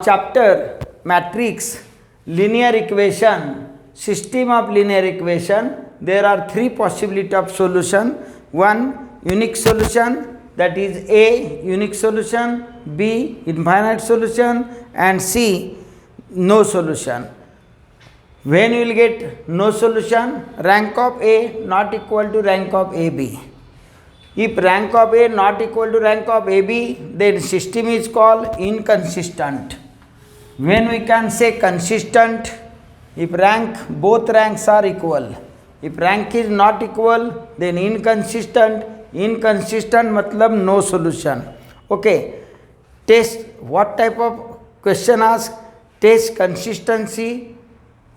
Chapter matrix, linear equation, system of linear equation. There are three possibility of solution. One, unique solution, that is A, unique solution, B, infinite solution, and C, no solution. When you will get no solution, rank of A not equal to rank of AB. If rank of A not equal to rank of AB, then system is called inconsistent. When we can say consistent, if both ranks are equal. If rank is not equal, then inconsistent. Inconsistent matlab no solution. Okay. Test, what type of question ask? Test consistency.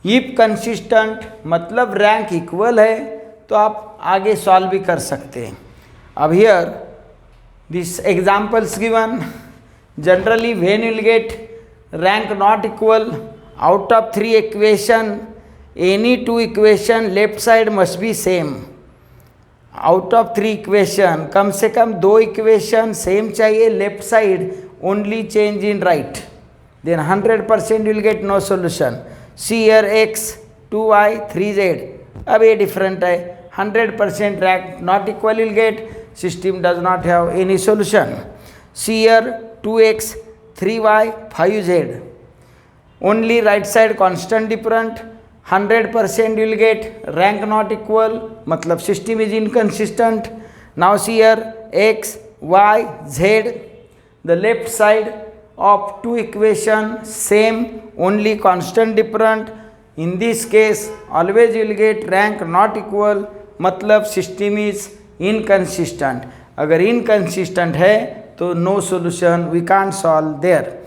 If consistent मतलब rank equal है तो आप आगे solve भी कर सकते हैं. अब here this examples given. Generally when you will get rank not equal, out of three equation, any two equation left side must be same. Out of three equation, कम से कम दो equation same चाहिए, left side only change in right. Then 100% you will get no solution. See here x, 2y, 3z. अब ये different है. 100% rank not equal you will get. System does not have any solution. See here 2x, 3y, 5z. Only right side constant different. 100% you will get. Rank not equal. matlab system is inconsistent. Now see here x, y, z. The left side of two equation same, only constant different. In this case always you will get rank not equal. matlab system is inconsistent. अगर inconsistent है तो no solution, we can't solve there.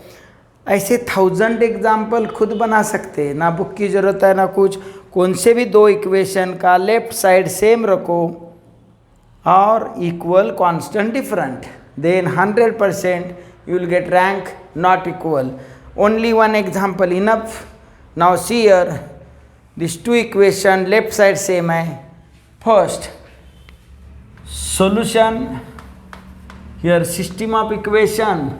ऐसे 1000 example खुद बना सकते हैं, ना book की ज़रूरत है ना कुछ. कौन से भी दो इक्वेशन का लेफ्ट साइड सेम रखो और equal constant different, then 100% you will get rank not equal. Only one example enough. Now see here this two equation left side same है. First solution, here system of equation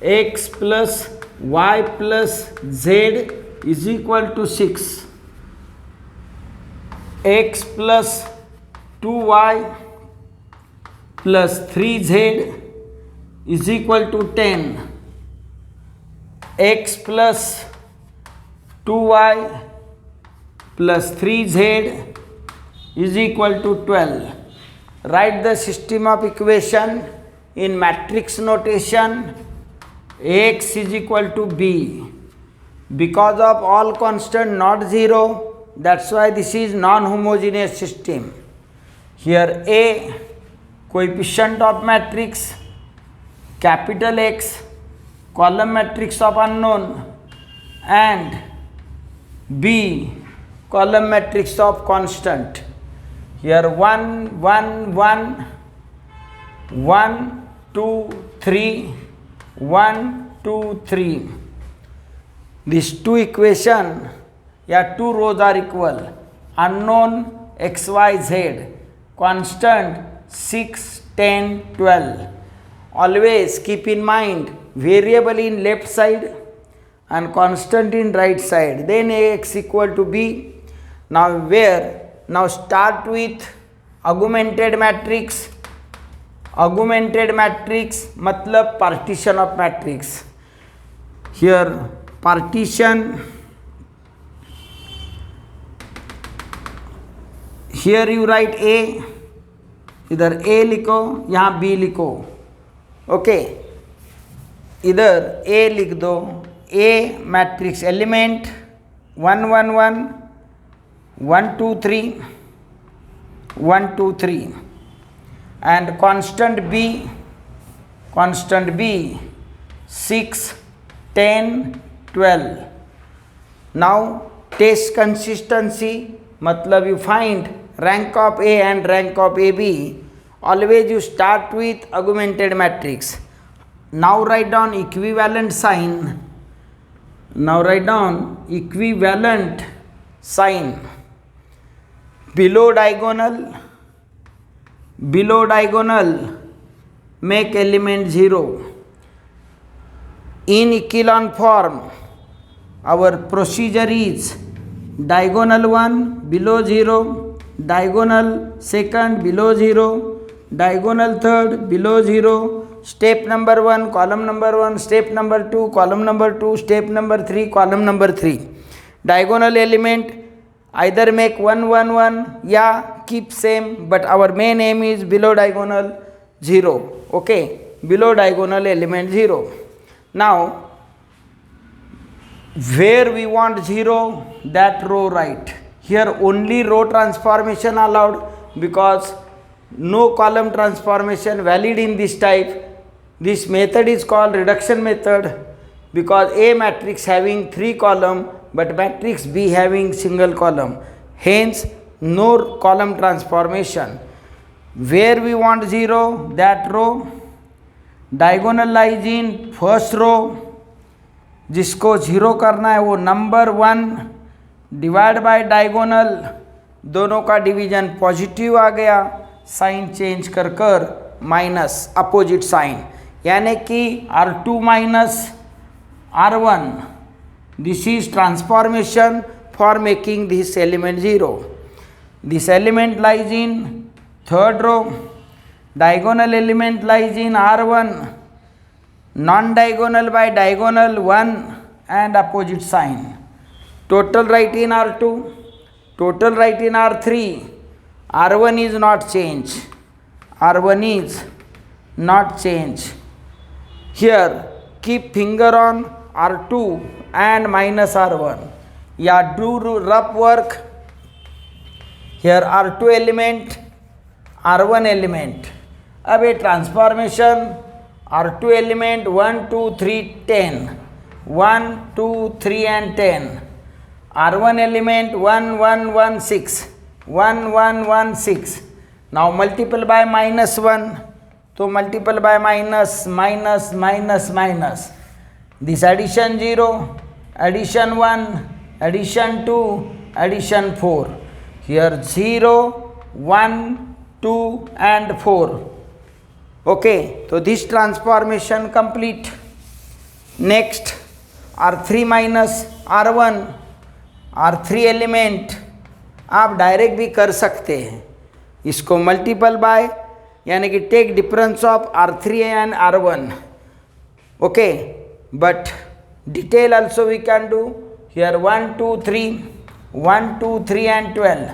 x plus y plus z is equal to 6, x plus 2y plus 3z is equal to 10, x plus 2y plus 3z is equal to 12. Write the system of equation in matrix notation. X is equal to b. Because of all constant not 0, that's why this is non-homogeneous system. Here A, coefficient of matrix capital X, column matrix of unknown, and B, column matrix of constant. Here 1, 1, 1, 1, 2, 3, 1, 2, 3. These two equation, two rows are equal. Unknown x, y, z. Constant 6, 10, 12. Always keep in mind variable in left side and constant in right side. Then x equal to b. Now where? Now start with augmented matrix. Augmented matrix matlab partition of matrix. Here partition, here you write A, इधर A लिखो, यहाँ B लिखो. Okay, इधर A लिख दो. A matrix element 1, 1, 1, 1, 2, 3, 1, 2, 3, and constant B 6, 10, 12. Now test consistency, matlab you find rank of A and rank of AB. Always you start with augmented matrix. Now write down equivalent sign. Now write down equivalent sign. Below diagonal make element 0. in echelon form, our procedure is diagonal 1 below 0, diagonal second below 0, diagonal third below 0, step number 1 column number 1, step number 2 column number 2, step number 3 column number 3. Diagonal element either make 1 1 1, yeah, keep same, but our main aim is below diagonal 0. Okay, below diagonal element 0. Now where we want 0, that row right. Here only row transformation allowed, because no column transformation valid in this type. This method is called reduction method, because A matrix having 3 column but matrix B having single column, hence no column transformation. Where we want 0, that row. Diagonal lies in first row, जिसको 0 करना है वो number 1 divide by diagonal, दोनों का division positive आ गया, sign change कर कर minus opposite sign, यानी कि R2 minus R1. This is transformation for making this element 0. This element lies in third row, diagonal element lies in R1, non-diagonal by diagonal 1 and opposite sign. Total right in R2, total right in R3. R1 is not change, R1 is not change. Here keep finger on R2 and minus R1. Yeah, do rough work. Here R2 element, R1 element. अब ये transformation R2 element 1 2 3 10, 1 2 3 and 10. R1 element 1 1 1 6, 1 1 1 6. Now multiple by minus 1, तो multiple by minus minus minus minus. This addition 0, addition 1, addition 2, addition 4. Here 0, 1, 2 and 4. Okay, so this transformation complete. Next R3 minus R1, R3 element आप direct भी कर सकते हैं, इसको multiple by, यानी कि take difference of R3 and R1. Okay, but detail also we can do. Here 1 2 3, 1 2 3 and 12.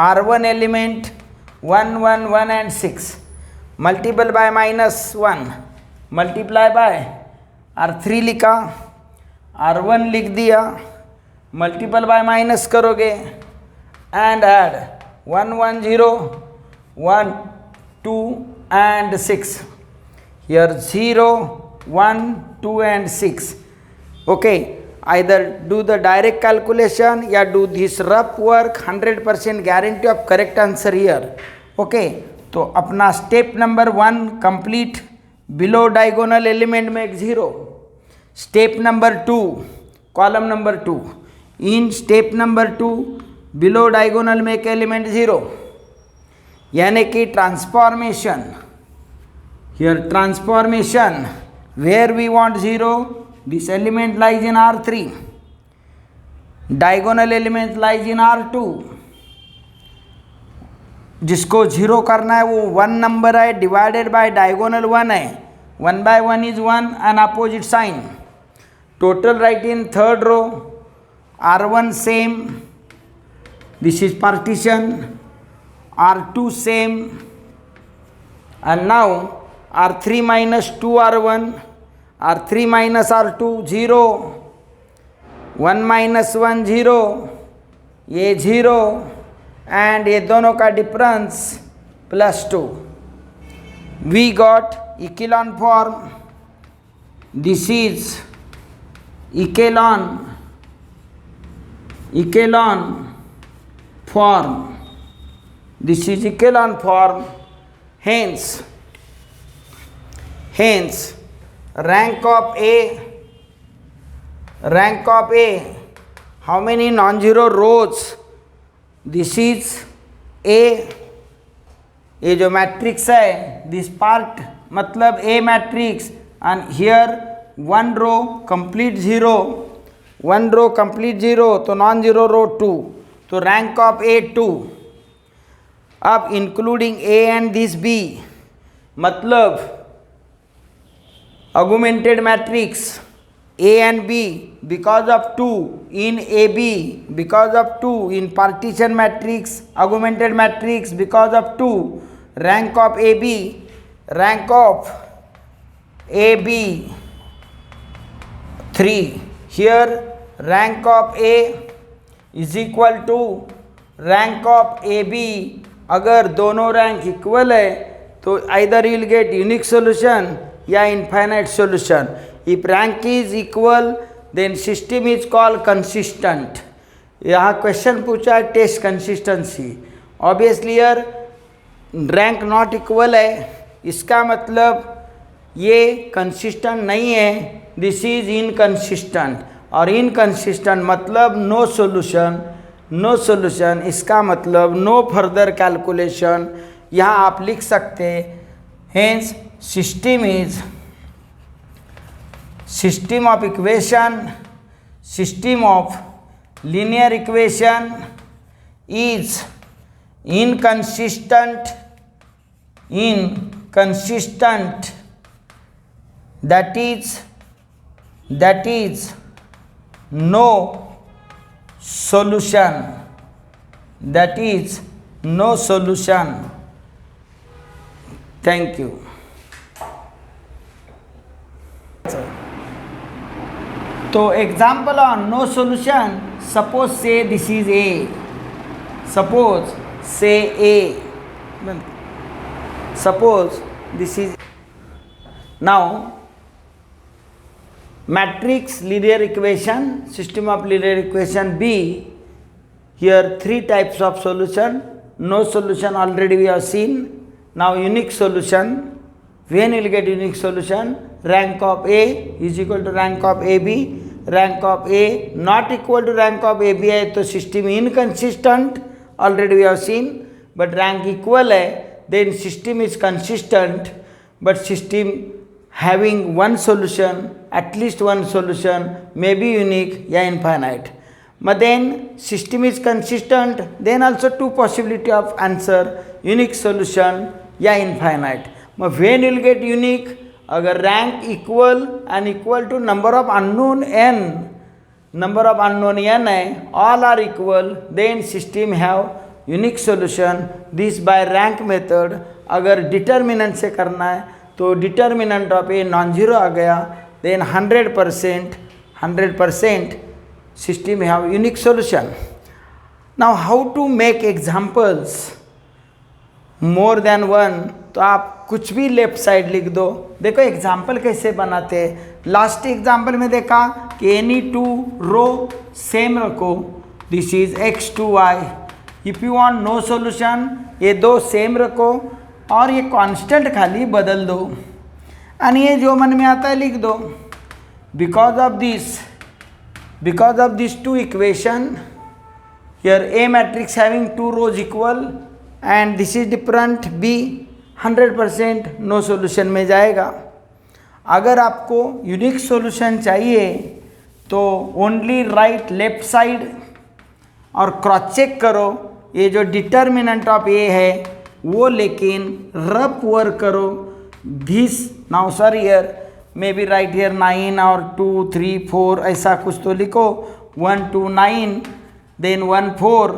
R1 element 1 1 1 and 6. Multiple by minus 1, multiply by R3 लिखा, R1 लिख दिया, मल्टीपल बाय माइनस करोगे and add 1 1 0, 1 2 and 6. Here 0 1 2 and 6. Okay, either do the direct calculation या do this rough work. 100% guarantee of correct answer here. Okay, तो अपना step number 1 complete. Below diagonal element में 0. Step number 2 column number 2. In step number 2 below diagonal में एक element 0, यानी कि transformation. Here transformation where we want 0, this element lies in R3, diagonal element lies in R2. जिसको 0 करना है वो 1 number है, डिवाइडेड बाय डायगोनल 1 है. 1 by 1 is 1 and opposite sign. Total right in third row, R1 same, this is partition, R2 same, and now R3 minus 2R1, R3 minus R2 0, 1 minus 1 0, ये 0 and ये दोनों का difference +2. We got echelon form. This is echelon form. This is echelon form. Hence rank of A, how many non-zero rows? This is a. ये जो matrix है, this part मतलब a matrix, and here 1 row complete zero, 1 row complete zero, तो non zero row 2, तो rank of a 2। अब including a and this b, मतलब augmented matrix A and B because of 2 in AB, because of 2 in partition matrix, augmented matrix because of 2, rank of AB, rank of AB 3. Here rank of A is equal to rank of AB. अगर दोनों rank equal है तो either you will get unique solution या infinite solution. If rank is equal then system is called consistent. यहाँ question पूछा है test consistency, obviously यार rank not equal है, इसका मतलब ये कंसिस्टेंट नहीं है, दिस इज इनकंसिस्टेंट, और इनकंसिस्टेंट मतलब नो सॉल्यूशन, नो सॉल्यूशन इसका मतलब नो फर्दर कैलकुलेशन, यहाँ आप लिख सकते हैं। Hence system is system of equation, system of linear equation is inconsistent, that is no solution, that is no solution. Thank you. तो example on no solution, suppose say this is a, suppose say a, suppose this is now matrix linear equation, system of linear equation b, here 3 types of solution, no solution already we have seen, now unique solution, when you will get unique solution, rank of A is equal to rank of AB, rank of A not equal to rank of AB है तो system inconsistent, already we have seen, but rank equal है then system is consistent, but system having one solution, at least one solution, may be unique या infinite. But then system is consistent, then also 2 possibility of answer, unique solution या infinite. When you will get unique, अगर rank equal and equal to number of unknown n, number of unknown n है, all are equal, then system have unique solution. This by rank method. अगर determinant से करना है तो determinant of a non zero आ गया, then 100% system have unique solution. Now how to make examples more than one, तो आप कुछ भी लेफ्ट साइड लिख दो। देखो एग्जाम्पल कैसे बनाते हैं, लास्ट एग्जाम्पल में देखा कि एनी 2 रो सेम रखो, this is x2y, if you want no solution ये 2 सेम रखो और ये कांस्टेंट खाली बदल दो, एंड ये जो मन में आता है लिख दो। Because of this 2 equation, here A matrix having 2 rows equal and this is different, B 100% no solution में जाएगा। अगर आपको यूनिक सॉल्यूशन चाहिए तो ओनली राइट लेफ्ट साइड और क्रॉस चेक करो, ये जो डिटर्मिनेंट ऑफ ए है वो लेकिन रफ वर्क करो, this now sir here may be write here 9 और 2 3 4 ऐसा कुछ तो लिखो, 1 2 9 देन 1 4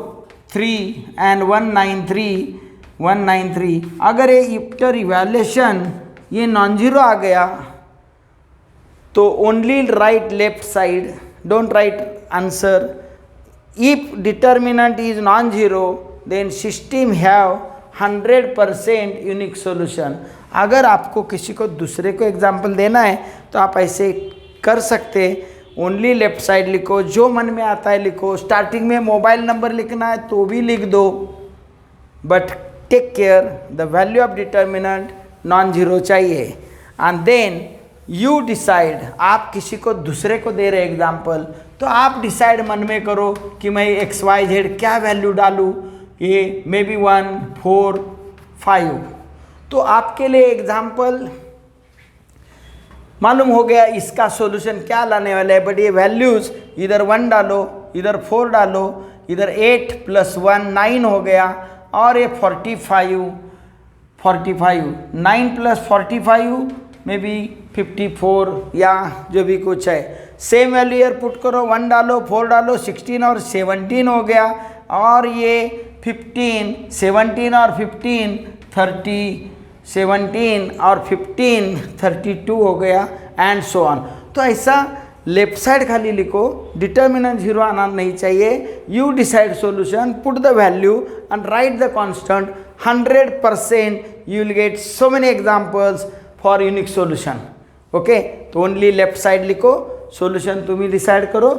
3 एंड 193। अगर ये आफ्टर इवैल्यूएशन ये नॉन जीरो आ गया तो only write left side, don't write answer. If determinant is non zero then system have 100% unique solution. अगर आपको किसी को दूसरे को एग्जांपल देना है तो आप ऐसे कर सकते, ओनली लेफ्ट साइड लिखो, जो मन में आता है लिखो, स्टार्टिंग में मोबाइल नंबर लिखना है तो भी लिख दो, but take care the value of determinant non zero चाहिए। एंड देन यू डिसाइड, आप किसी को दूसरे को दे रहे एग्जाम्पल तो आप डिसाइड मन में करो कि मैं XYZ क्या वैल्यू डालूँ, ये मे बी 1 4 5। तो आपके लिए एग्जाम्पल मालूम हो गया इसका सॉल्यूशन क्या लाने वाला है। बट ये वैल्यूज़ इधर 1 डालो, इधर 4 डालो, इधर 8 + 1 9 हो गया, और ये 45 9 + 45 में भी 54 या जो भी कुछ है। सेम वैल्यू ईयर पुट करो, 1 डालो, 4 डालो, 16 और 17 हो गया, और ये 15 17 और 15 30 17 और 15 32 हो गया, एंड सो ऑन। तो ऐसा लेफ्ट साइड खाली लिखो, डिटर्मिनेंट 0 आना नहीं चाहिए। You decide solution, put the value and right the constant. 100% you will get so many examples for unique solution. Okay, तो ओनली लेफ्ट साइड लिखो, सॉल्यूशन तुम ही डिसाइड करो।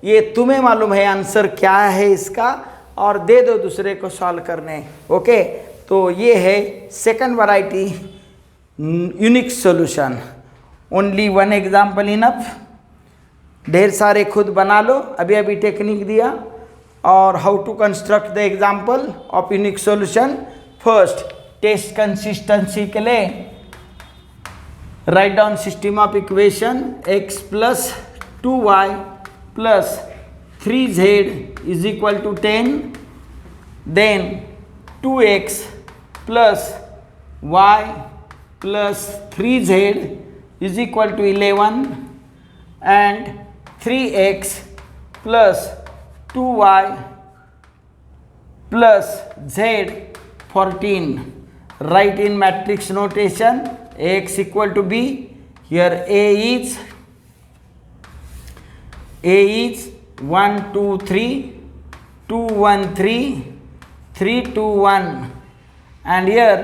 ये तुम्हें मालूम है आंसर क्या है इसका, और दे दो दूसरे को सॉल्व करने। ओके, तो ये है second variety unique solution. Only 1 example enough, ढेर सारे खुद बना लो। अभी अभी टेक्निक दिया, और how to construct the example of unique solution. First, test consistency के लिए write down system of equation x + 2y + 3z = 10, then 2x + y + 3z = 11, and 3x + 2y + z 14. Write in matrix notation Ax = B. Here A is 1 2 3 2 1 3 3 2 1, and here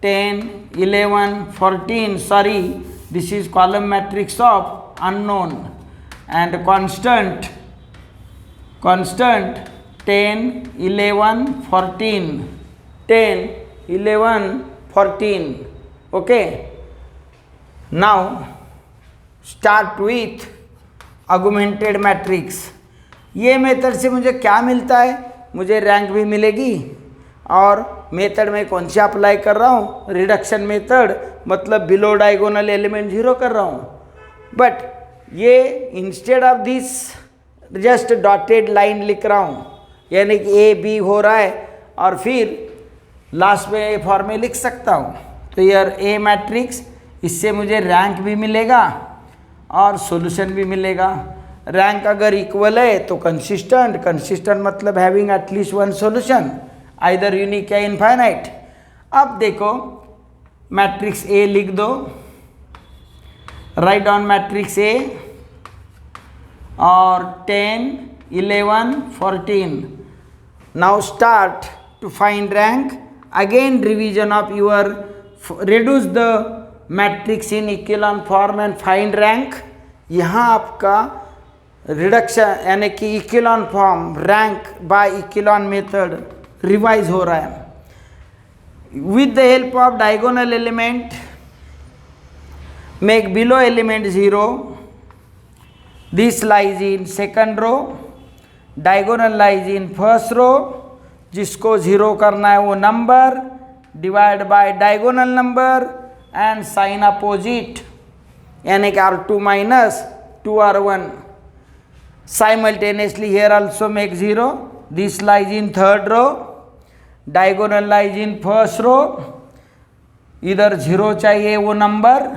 10 11 14. Sorry, this is column matrix of unknown, and constant 10 11 14 10 11 14. Okay, now start with augmented matrix. ये method से मुझे क्या मिलता है? मुझे rank भी मिलेगी, और मेथड में कौन सा अप्लाई कर रहा हूँ? रिडक्शन मेथड, मतलब बिलो डायगोनल एलिमेंट 0 कर रहा हूँ। बट ये instead of this just dotted line लिख रहा हूँ, यानी कि ए बी हो रहा है, और फिर लास्ट में ए फॉर्म में लिख सकता हूँ। तो यार ए मैट्रिक्स, इससे मुझे रैंक भी मिलेगा और सॉल्यूशन भी मिलेगा। रैंक अगर इक्वल है तो कंसिस्टेंट मतलब having at least 1 solution, either unique या इनफाइनाइट। अब देखो मैट्रिक्स ए लिख दो, राइट डाउन मैट्रिक्स ए, और 10 11 14. Now start to find rank. Again revision of your, reduce the matrix in echelon form and find rank. यहाँ आपका reduction यानी कि echelon form, rank by echelon method revise हो रहा है। With the help of diagonal element make below element 0, this lies in second row, diagonal lies in first row. जिसको 0 करना है वो number divide by diagonal number and sign opposite, यानी कि R2 - 2R1. Simultaneously here also make 0. This lies in third row, diagonal lies in first row. इधर 0 चाहिए वो number,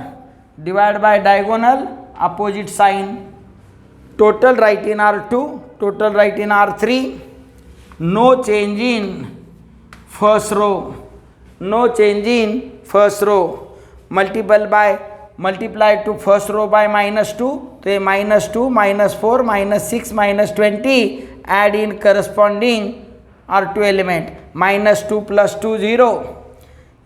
divide by diagonal opposite sign. Total write in R2, total write in R3. No change in first row, no change in first row. Multiply to first row by -2, तो ये -2 -4 -6 -20. add in corresponding R2 element, -2 + 2 0.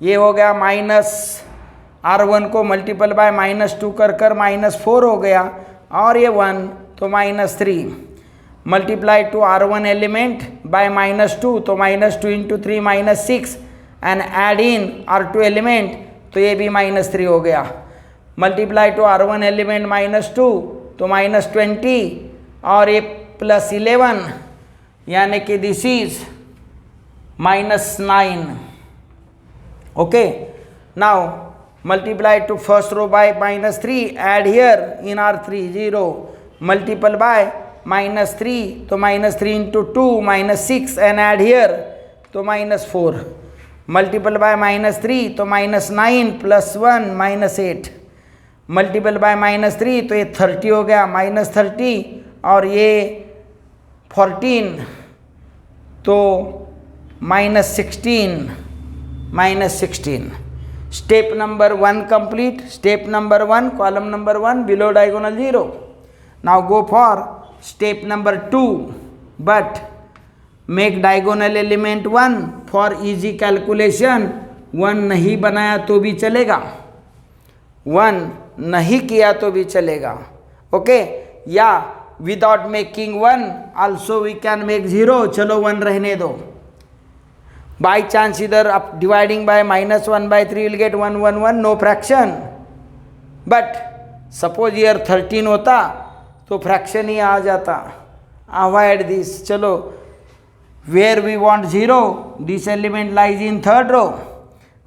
ये हो गया -R1 को multiple bye -2 कर -4 हो गया, और ये 1 तो -3. Multiply two R1 element by -2, तो -2 × 3 -6, and add in R2 element, तो ये भी -3 हो गया. मल्टीप्लाई टू R1 एलिमेंट -2, तो -20, और ये +11, यानी कि this is -9. Okay, now multiply to first row by minus 3, add here in R3 0, multiple by minus 3, so minus 3 into 2 minus 6 and add here, so minus 4, multiple by minus 3, so minus 9 plus 1 minus 8, multiple by minus 3, तो ये 30 हो गया, minus 30 और ये 14, तो minus 16, minus 16. Step number 1 complete. Step number 1, column number 1, below diagonal 0. Now go for step number 2, but make diagonal element 1 for easy calculation. 1 नहीं बनाया तो भी चलेगा, 1 नहीं किया तो भी चलेगा, ओके. या without making 1 also we can make 0. चलो 1 रहने दो. By chance either up dividing by minus 1 by 3 will get 1 1 1, no fraction. But suppose here 13 होता तो fraction ही आ जाता. Avoid this. चलो where we want 0, this element lies in third row,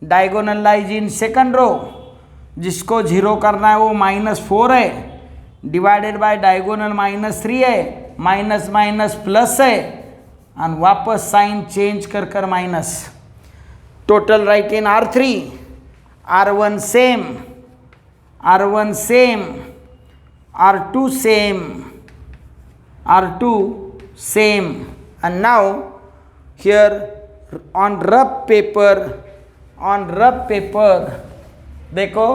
diagonal lies in second row. जिसको 0 करना है वो minus 4 है, divided by diagonal minus 3 है, minus minus plus है, and वापस साइन चेंज कर कर minus. Total write in R3, R1 same, R1 same, R2 same, R2 same. And now here on rough paper देखो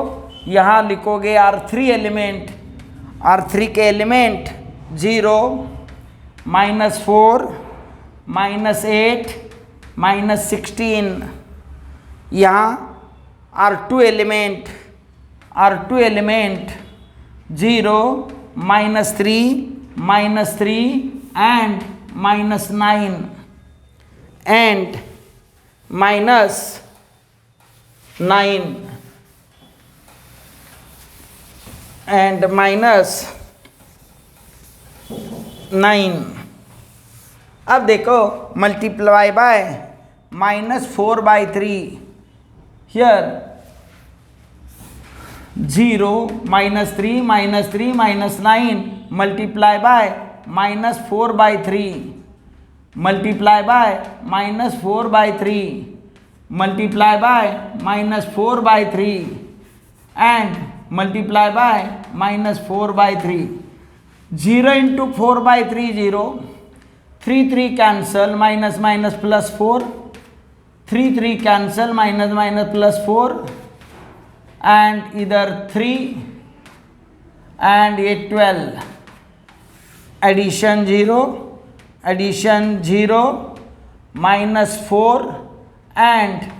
यहाँ लिखोगे R3 एलिमेंट, R3 के element 0, minus 4, minus 8, minus 16. यहाँ R2 element 0, minus 3, minus 3 and minus 9 and minus 9 and minus 9. अब देखो multiply by minus 4 by 3, here 0, minus 3, minus 3, minus 9, multiply by minus 4 by 3, multiply by minus 4 by 3, multiply by minus 4 by 3 and multiply by minus 4 by 3. 0 into 4 by 3, 0. 3 3 cancel, minus minus plus 4, 3 3 cancel, minus minus plus 4 and either 3 and 8 12. Addition 0, minus 4 and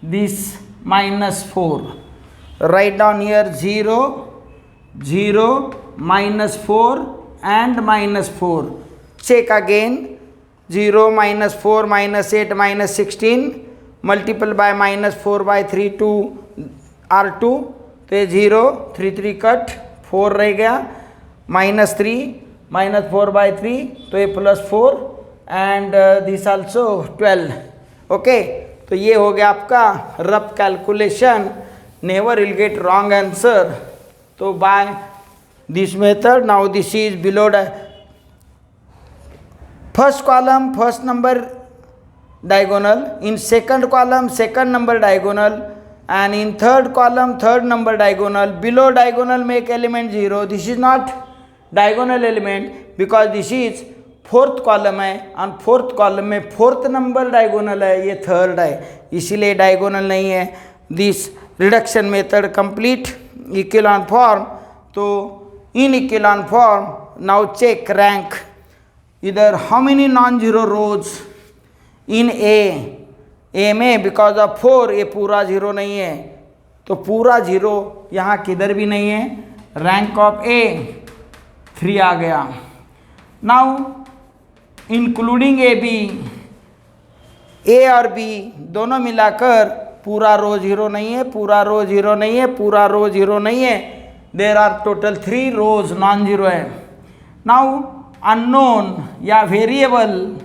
this minus 4. Write down here 0, 0, minus 4 and minus 4. Check again. 0, minus 4, minus 8, minus 16, multiple by minus 4 by 3 to R2, तो ये 0, 3 3 cut, 4 रह गया, minus 3, minus 4 by 3, तो ये plus 4 and this also 12. Okay, तो ये हो गया आपका rough calculation. Never will get wrong answer. तो by this method, now this is below first column first number diagonal, in second column second number diagonal, and in third column third number diagonal. Below diagonal make element 0. This is not diagonal element because this is fourth column है, और fourth column में fourth number diagonal है, ये third है, इसीलिए diagonal नहीं है. This reduction method complete. Echelon form, तो in echelon form now check rank. Either how many non-zero rows in A में because of 4 ये पूरा 0 नहीं है, तो पूरा 0 यहाँ किधर भी नहीं है. रैंक ऑफ A 3 आ गया. नाउ इंक्लूडिंग A और B दोनों मिलाकर पूरा रो 0 नहीं है, पूरा रो 0 नहीं है, पूरा रो 0 नहीं है. There are total 3 rows non zero है. नाउ अननोन या वेरिएबल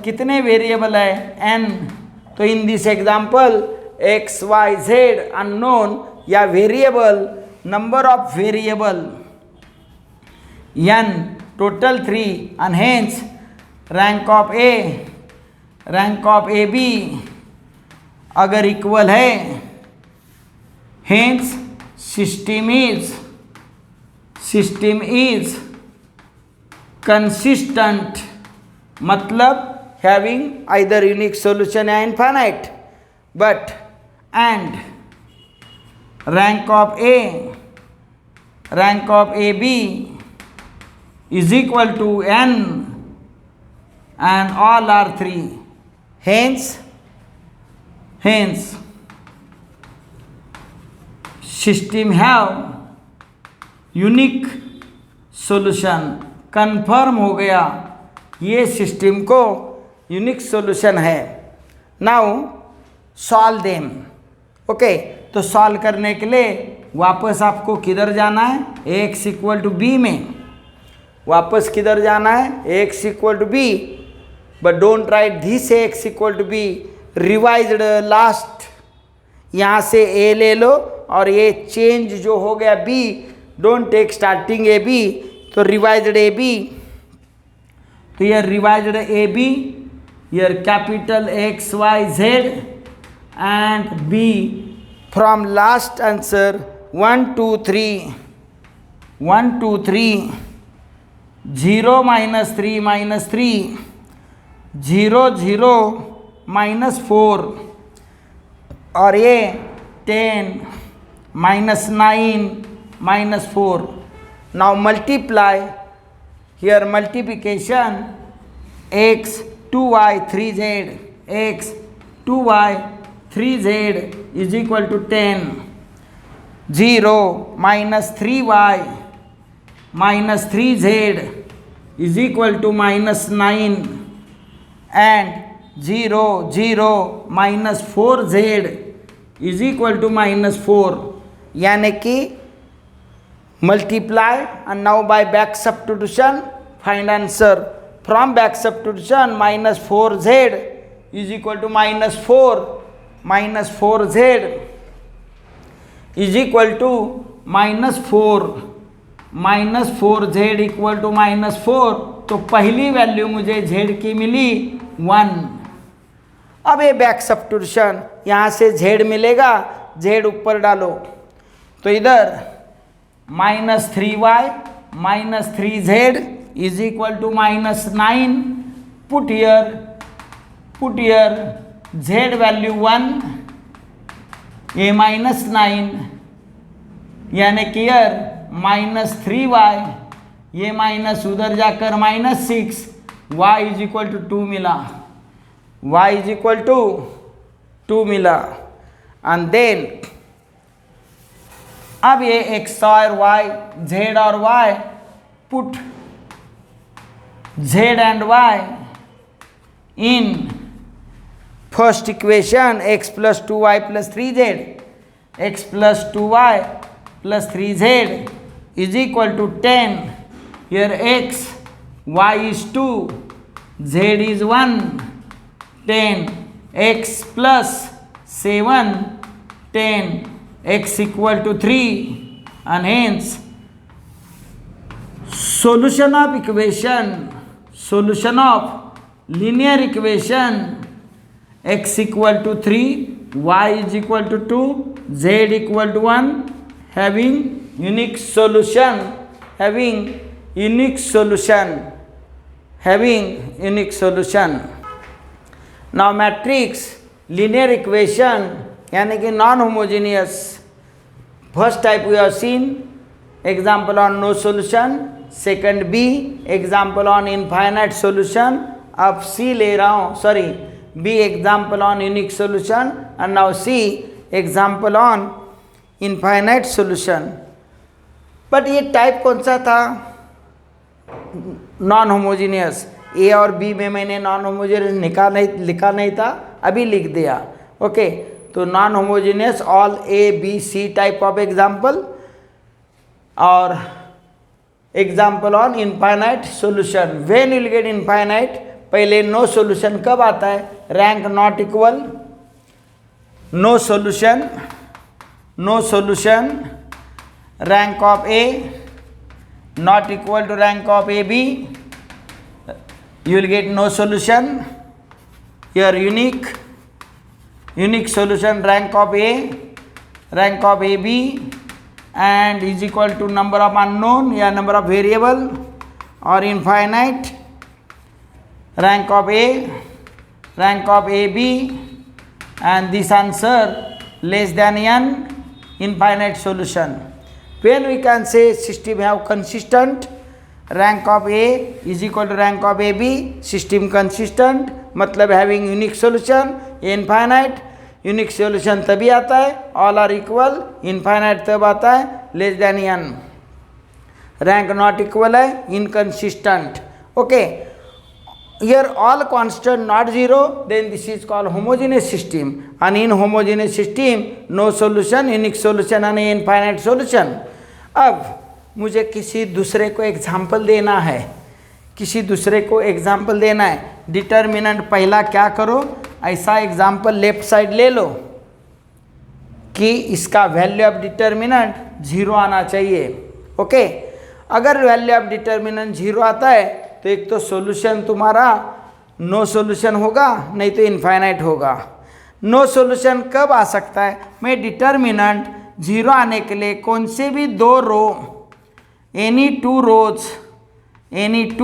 कितने वेरिएबल है n. तो in this example x y z unknown या variable, number of variable n, total 3, and hence rank of A, rank of AB अगर equal है, hence system is consistent, मतलब having either unique solution या infinite, but and rank of A, rank of AB is equal to n and all are 3. Hence system have unique solution. Confirm हो गया ये system को unique solution है. Now solve them. Okay, तो solve करने के लिए वापस आपको किधर जाना है, एक्स इक्वल टू बी में. वापस किधर जाना है, x equal to B. But don't write this x equal to B, revised last. यहाँ से ए ले लो और ये चेंज जो हो गया B, don't take starting A B, तो रिवाइज्ड ए बी. तो ये रिवाइज्ड ए बी, ये capital x y z and B from last answer 1 2 3 1 2 3 0 minus 3 minus 3 0 0 minus 4 और ये 10 minus 9 minus 4. Now multiply, here multiplication x 2y 3z x 2y 3z is equal to 10. 0 minus 3y minus 3z is equal to minus 9 and 0 0 minus 4z is equal to minus 4. यानी कि multiply and now by back substitution find answer. From back substitution minus 4z is equal to minus 4. minus 4z is equal to minus 4. minus 4z equal to minus 4. तो पहली value मुझे z की मिली 1. अब ये back substitution, यहाँ से z मिलेगा, z ऊपर डालो. तो इधर minus 3y minus 3z is equal to minus 9. Put here z value 1, a minus 9, यानी कि यार माइनस 3y, ये माइनस उधर जाकर minus 6, y is equal to 2 मिला. y इज इक्वल टू 2 मिला. एंड देन अब ये x और y, z और y, put z and y in first equation x plus 2y plus 3z. x plus 2y plus 3z is equal to 10. Here x, y is 2, z is 1, 10. x plus 7, 10. x equal to 3. And hence solution of equation, solution of linear equation x equal to 3, y is equal to 2, z equal to 1, having unique solution, having unique solution, having unique solution. Now matrix linear equation यानी कि non homogeneous. First type we have seen, example on no solution. Second B, example on infinite solution. अब C ले रहा हूँ, sorry, B example on unique solution, and now C example on infinite solution. But ये type कौन सा था, non homogeneous. ए और B में मैंने नॉन होमोजीनियस लिखा नहीं था, अभी लिख दिया. ओके, तो non homogeneous all A B C type of example, और example on infinite solution. When you will get infinite, पहले नो सोल्यूशन कब आता है, rank not equal, no solution, no solution, rank of A not equal to rank of AB, you will get no solution. Here unique solution, rank of A, rank of AB and is equal to number of unknown या number of variable or infinite, rank of A, rank of AB and this answer less than n, infinite solution. When we can say system have consistent, rank of A is equal to rank of AB, system consistent मतलब having unique solution, infinite, unique solution तभी आता है, all are equal, infinite तब आता है, less than n, rank not equal है, inconsistent. Okay, here all constant not zero, then this is called homogeneous system. An inhomogeneous system, no solution, unique solution and infinite solution. अब मुझे किसी दूसरे को example देना है, डिटर्मिनेंट पहला क्या करो, ऐसा एग्जाम्पल लेफ्ट साइड ले लो कि इसका वैल्यू ऑफ डिटर्मिनेंट 0 आना चाहिए. ओके, अगर वैल्यू ऑफ डिटर्मिनेंट 0 आता है तो एक तो सॉल्यूशन तुम्हारा नो सॉल्यूशन होगा, नहीं तो इनफाइनाइट होगा. नो सॉल्यूशन कब आ सकता है, मैं डिटर्मिनेंट 0 आने के लिए कौन से भी दो रो, एनी टू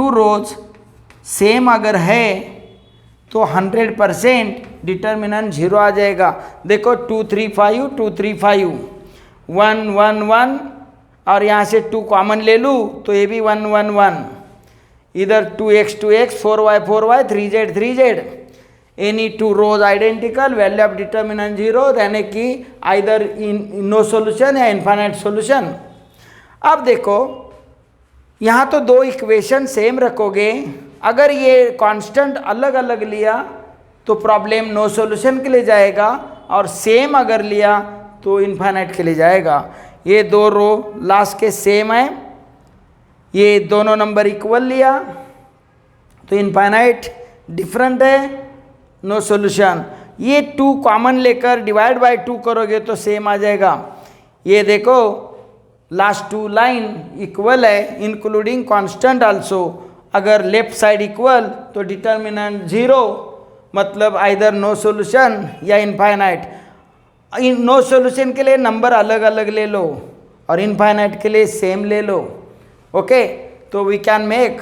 रोज सेम अगर है तो 100% डिटर्मिनेंट 0 आ जाएगा. देखो 2 3 5 2 3 5 1 1 1 और यहाँ से 2 कॉमन ले लूँ तो ये भी 1 1 1, इधर 2x 2x 4y 4y 3z 3z, any two rows identical, value of determinant 0, यानी कि आइदर नो सॉल्यूशन या इनफाइनाइट सॉल्यूशन. अब देखो यहाँ तो दो इक्वेशन सेम रखोगे, अगर ये कांस्टेंट अलग अलग लिया तो प्रॉब्लम नो सॉल्यूशन के लिए जाएगा और सेम अगर लिया तो इनफाइनाइट के लिए जाएगा. ये दो रो लास्ट के सेम है, ये दोनों नंबर इक्वल लिया तो इनफाइनाइट, डिफरेंट है नो सॉल्यूशन. ये 2 कॉमन लेकर डिवाइड बाय 2 करोगे तो सेम आ जाएगा. ये देखो लास्ट 2 लाइन इक्वल है इंक्लूडिंग कांस्टेंट आल्सो. अगर लेफ्ट साइड इक्वल तो डिटर्मिनेंट 0 मतलब आइदर नो सॉल्यूशन या इनफाइनाइट. नो सॉल्यूशन के लिए नंबर अलग अलग ले लो और इनफाइनाइट के लिए सेम ले लो. ओके, तो we can make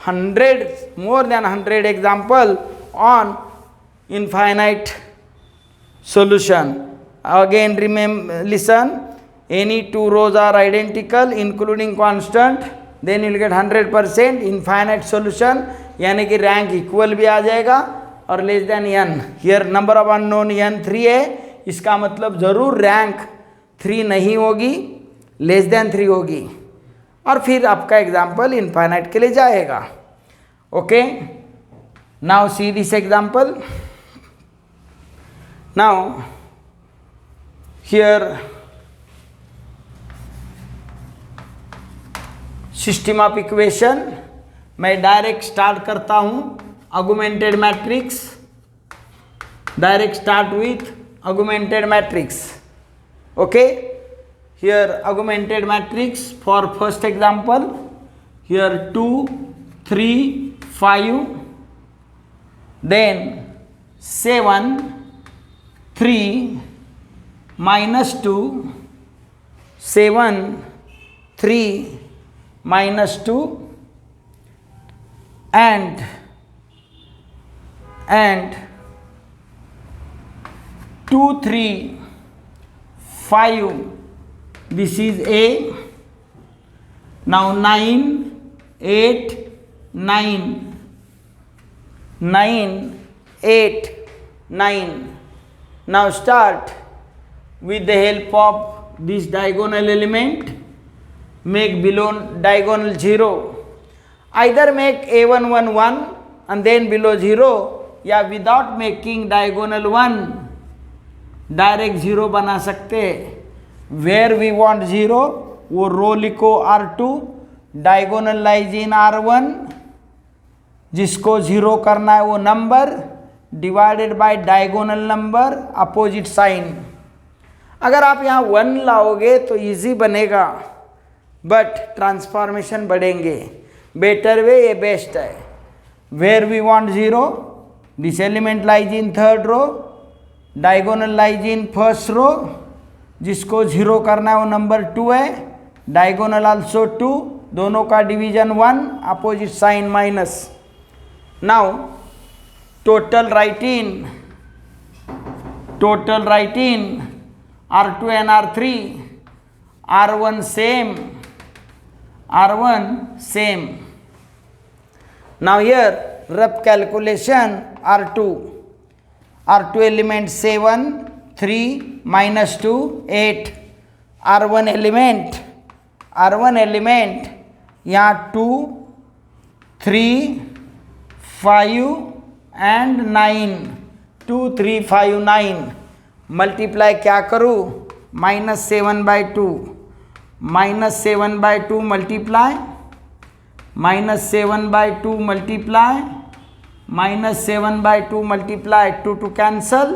100 more than 100 example on infinite solution. Again listen, any two rows are identical including constant, then you will get 100% infinite solution, यानी कि रैंक इक्वल भी आ जाएगा और less than n. Here number of unknown n 3 है, इसका मतलब ज़रूर rank 3 नहीं होगी, लेस देन 3 होगी और फिर आपका एग्जाम्पल इनफाइनाइट के लिए जाएगा. Okay, now see this example. Now here system of equation, मैं डायरेक्ट स्टार्ट करता हूँ augmented matrix, direct start with augmented matrix. Okay, here augmented matrix for first example, here 2 3 5 then 7 3 -2 7 3 -2 and 2 3 5. This is A. Now 9 8 9 9 8 9. Now start with the help of this diagonal element, make below diagonal 0. Either make A1 1 1 and then below 0, या without making diagonal 1 direct 0 बना सकते. Where we want 0 वो रो लिखो R2, diagonal lies इन R1, जिसको 0 करना है वो number, divided by diagonal number opposite sign. अगर आप यहाँ 1 लाओगे तो इजी बनेगा, बट ट्रांसफॉर्मेशन बढ़ेंगे। बेटर वे ये बेस्ट है। Where we want 0, this element lies in third row, diagonal lies in first row. जिसको 0 करना है वो नंबर 2 है, डायगोनल आल्सो 2, दोनों का division 1, opposite sign minus. Now total write in R2 and R3, R1 same. Now here rough calculation R2 element 7, 3 minus 2 8, R1 element यहाँ 2 3 5 and 9, 2 3 5 9 multiply क्या करूँ, -7 by 2, -7 by 2 multiply, -7 by 2 multiply, -7 by 2 multiply, 2 to cancel,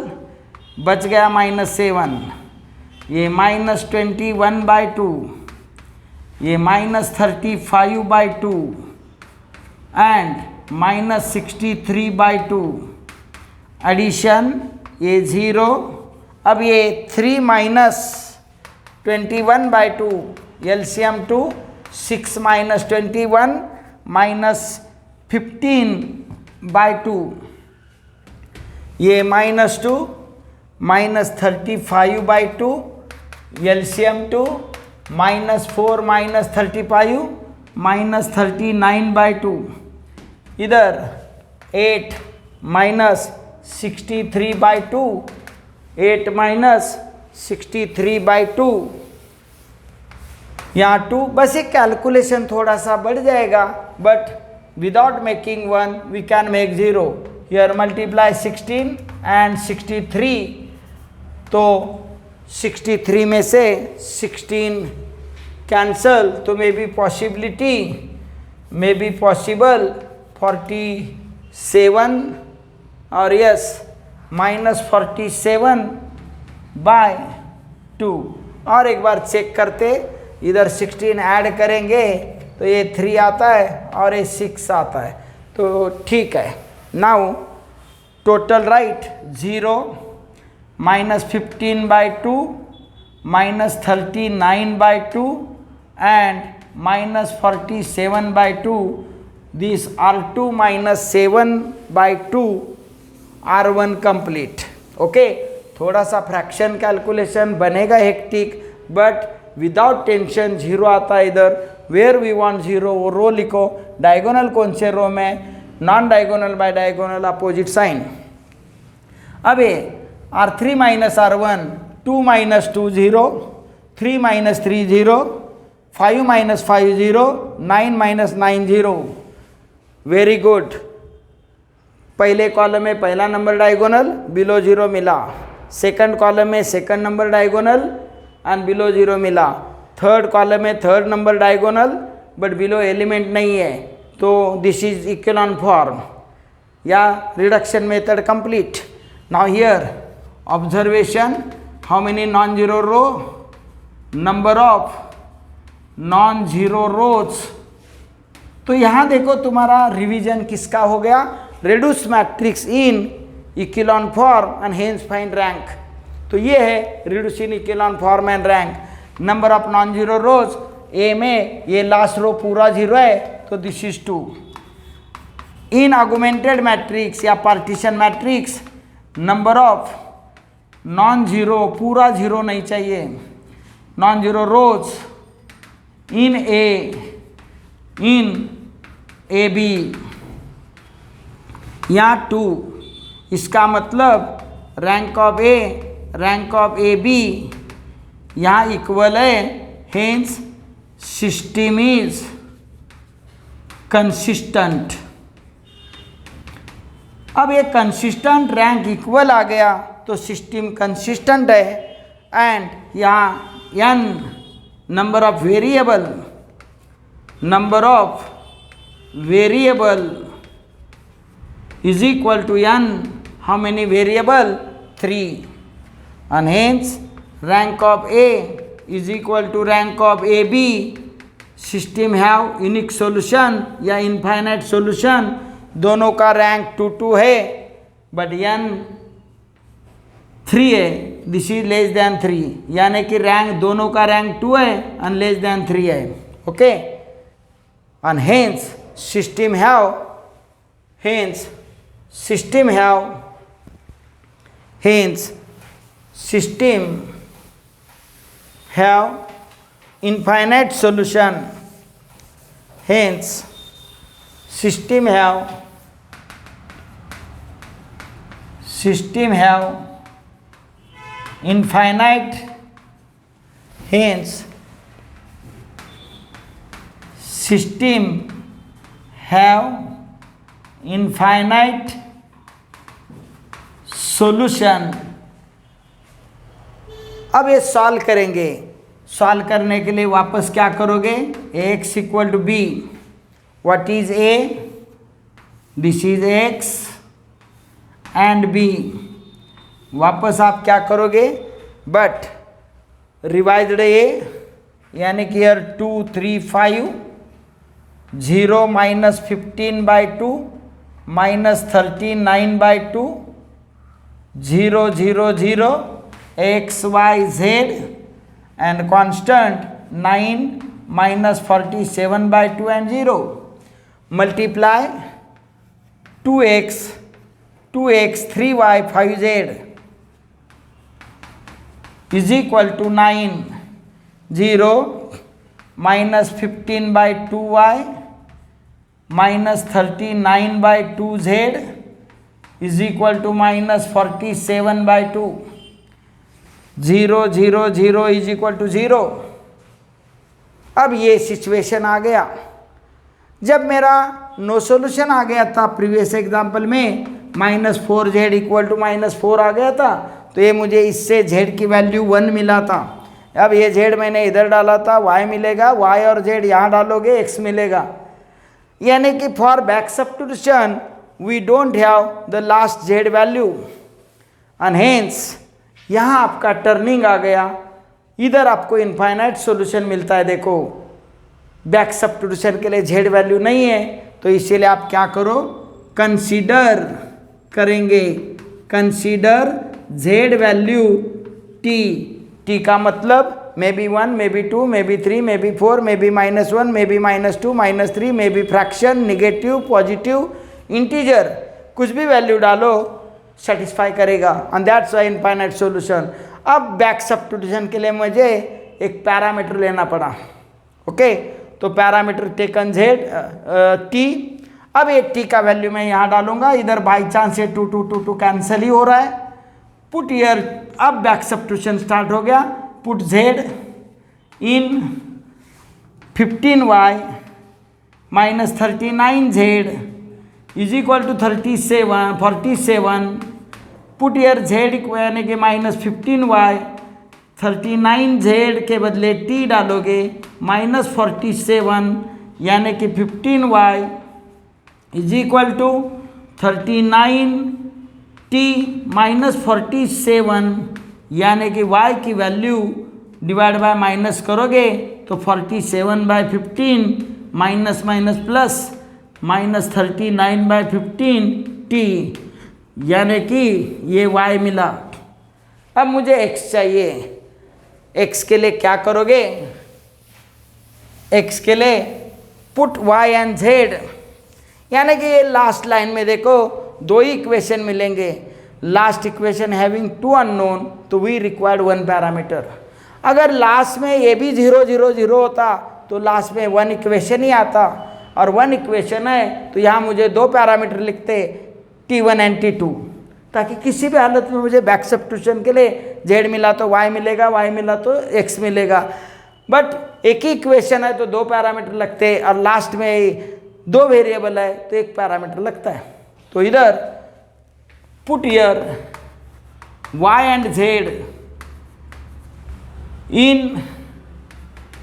बच गया -7। ये -21 by 2, ये -35 by 2 and -63 by 2, addition ये 0। अब ये 3 minus 21 by 2, LCM 2, 6 minus 21 minus 15 by 2, ये -2 minus 35 by 2, LCM 2, -4 minus 35 minus 39 by 2, इधर 8 minus 63 by 2, 8 minus 63 by 2, यहाँ 2, बस एक कैलकुलेशन थोड़ा सा बढ़ जाएगा, but without making 1 we can make 0। Here multiply 16 and 63, तो 63 में से 16 कैंसल, तो मे बी पॉसिबल 47 और यस -47 by 2। और एक बार चेक करते, इधर 16 ऐड करेंगे तो ये 3 आता है और ये 6 आता है, तो ठीक है। Now total right 0 -15 by 2, -39 by 2 and -47 by 2, this R2 -7 by 2 R1 complete. Okay, थोड़ा सा फ्रैक्शन कैलकुलेशन बनेगा हेक्टिक, बट विदाउट टेंशन 0 आता है इधर। वेयर वी वांट 0 वो रो लिखो, डायगोनल कौन से रो में, non diagonal by diagonal opposite sign. अब ये R3 minus R1, 2 minus 2 0, 3 minus 3 0, 5 minus 5 0, 9 minus 9 0। Very good. पहले कॉलम में पहला नंबर डायगोनल, बिलो 0 मिला। सेकंड कॉलम में second number diagonal and below 0 मिला। थर्ड कॉलम में third number diagonal but below element नहीं है, तो दिस इज इक्विलॉन फॉर्म या reduction method complete. Now here observation, how many non zero row, number of non zero rows. तो यहाँ देखो तुम्हारा रिवीजन किसका हो गया, reduce matrix in echelon form and hence find rank. तो ये है reduce in echelon form and rank. Number of non zero rows, A में ये लास्ट रो पूरा 0 है तो this is 2। In augmented matrix या partition matrix, number of non zero, पूरा 0 नहीं चाहिए, non zero rows in A B, यहाँ 2। इसका मतलब rank of A, rank of A B यहाँ इक्वल है, हेंस सिस्टम इज कंसिस्टेंट। अब ये कंसिस्टेंट रैंक इक्वल आ गया तो सिस्टम कंसिस्टेंट है। एंड यहाँ n number of variable, number of variable is equal to n how many variable? 3. And hence rank of A is equal to rank of AB. System have unique solution या infinite solution, दोनों का rank 2 2 है, but n 3 है, this is less than 3, यानी कि rank दोनों का rank 2 है एंड लेस देन 3 है. Okay, and hence system have infinite solution. Hence system have infinite. Hence system have infinite solution. अब ये सॉल्व करेंगे. सॉल्व करने के लिए वापस क्या करोगे? x equal to B. What is a? This is x and b. वापस आप क्या करोगे? बट रिवाइज्ड a, यानी कि यार 2 3 5 0 minus 15/2 minus 39/2 0 0 0 x y z and constant 9 minus 47/2 and 0. Multiply 2x 3y 5z is equal to 9 0 minus 15/2y minus 39/2z is equal to minus 47/2. 0 0 0 is equal to 0. अब ये situation आ गया. जब मेरा no solution आ गया था प्रीवियस एग्जाम्पल में, -4z equal to -4 आ गया था, तो ये मुझे इससे z की वैल्यू 1 मिला था. अब ये z मैंने इधर डाला था, y मिलेगा, y और z यहाँ डालोगे x मिलेगा. यानी कि for back substitution we don't have the last z value and hence यहाँ आपका टर्निंग आ गया. इधर आपको इनफाइनाइट सॉल्यूशन मिलता है. देखो बैक सब्स्टिट्यूशन के लिए z वैल्यू नहीं है, तो इसीलिए आप क्या करो? कंसीडर करेंगे. कंसीडर z वैल्यू t का मतलब may be 1, may be 2, may be 3, may be 4, may be -1, may be -2, -3, may be fraction, negative, positive, integer, कुछ भी वैल्यू डालो सेटिस्फाई करेगा. And that's a infinite solution. अब बैक सब्स्टिट्यूशन के लिए मुझे एक पैरामीटर लेना पड़ा. ओके, तो पैरामीटर टेकन z t. अब ये t का वैल्यू मैं यहाँ डालूंगा. इधर बाई चांस ये 2 2 2 2 कैंसिल ही हो रहा है. Put year. अब बैक सब्स्टिट्यूशन स्टार्ट हो गया. Put z in 15y minus 39z is equal to 47. Put year z यानी कि -15y, 39z के बदले t डालोगे, -47 यानी कि 15y is equal to 39t -47 यानी कि y की वैल्यू डिवाइड बाय माइनस करोगे तो 47/15 माइनस माइनस प्लस -39/15t यानी कि ये y मिला. अब मुझे x चाहिए. x के लिए क्या करोगे? x के लिए पुट y एंड z, यानी कि ये लास्ट लाइन में देखो दो ही इक्वेशन मिलेंगे. लास्ट इक्वेशन हैविंग 2 अननोन, तो वी रिक्वायर्ड 1 पैरामीटर. अगर लास्ट में ये भी 0 0 0 होता तो लास्ट में 1 इक्वेशन ही आता, और 1 इक्वेशन है तो यहाँ मुझे 2 पैरामीटर लिखते, t1 एंड t2, ताकि किसी भी हालत में मुझे बैक सब्स्टिट्यूशन के लिए z मिला तो y मिलेगा, y मिला तो x मिलेगा. बट एक ही इक्वेशन है तो 2 पैरामीटर लगते, और लास्ट में 2 वेरिएबल है तो 1 पैरामीटर लगता है. तो इधर put year y and z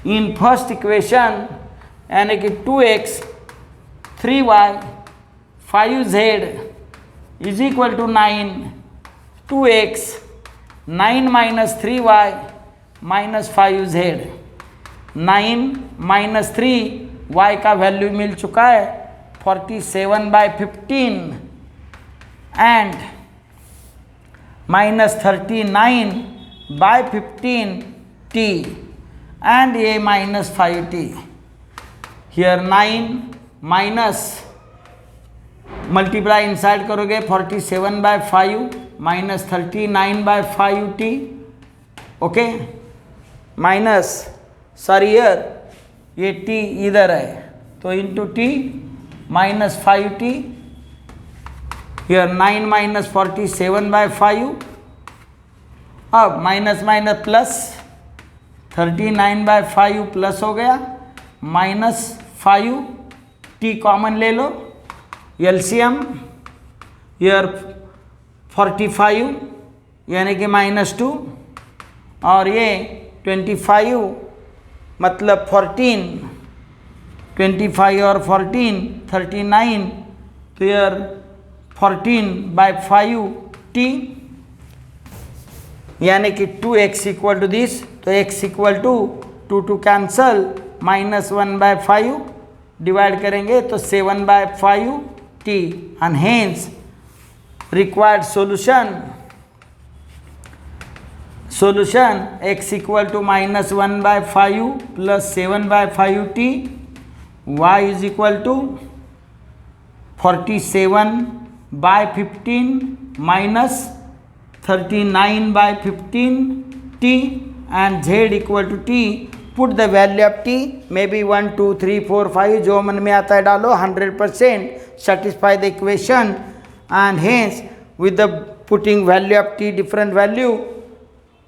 in first equation, यानी कि 2x 3y 5z is equal to 9, 2x, 9 minus 3y minus 5z. 9 minus 3y का वैल्यू मिल चुका है 47/15 and minus 39/15t and a minus 5t. Here 9 minus multiply inside करोगे 47/5 minus 39/5t. Okay minus sorry year ये t इधर है तो into t minus 5t. Here 9 minus 47/5. अब minus minus plus 39/5 plus हो गया माइनस 5 t कॉमन ले लो LCM. Year 45 यानी कि -2 और ये 25 मतलब 14. 25 और 14 39 तो ईयर 14/5t यानी कि 2x इक्वल टू दिस. तो x equal to 2 cancel -1/5 divide करेंगे तो 7/5t and hence required solution x equal to -1/5 plus 7/5t, y is equal to 47/15 minus 39/15t and z equal to t. Put the value of t, maybe 1 2 3 4 5 जो मन में आता है डालो. 100% satisfy the equation and hence with the putting value of t different value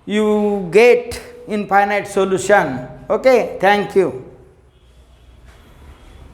you get infinite solution. Okay, thank you.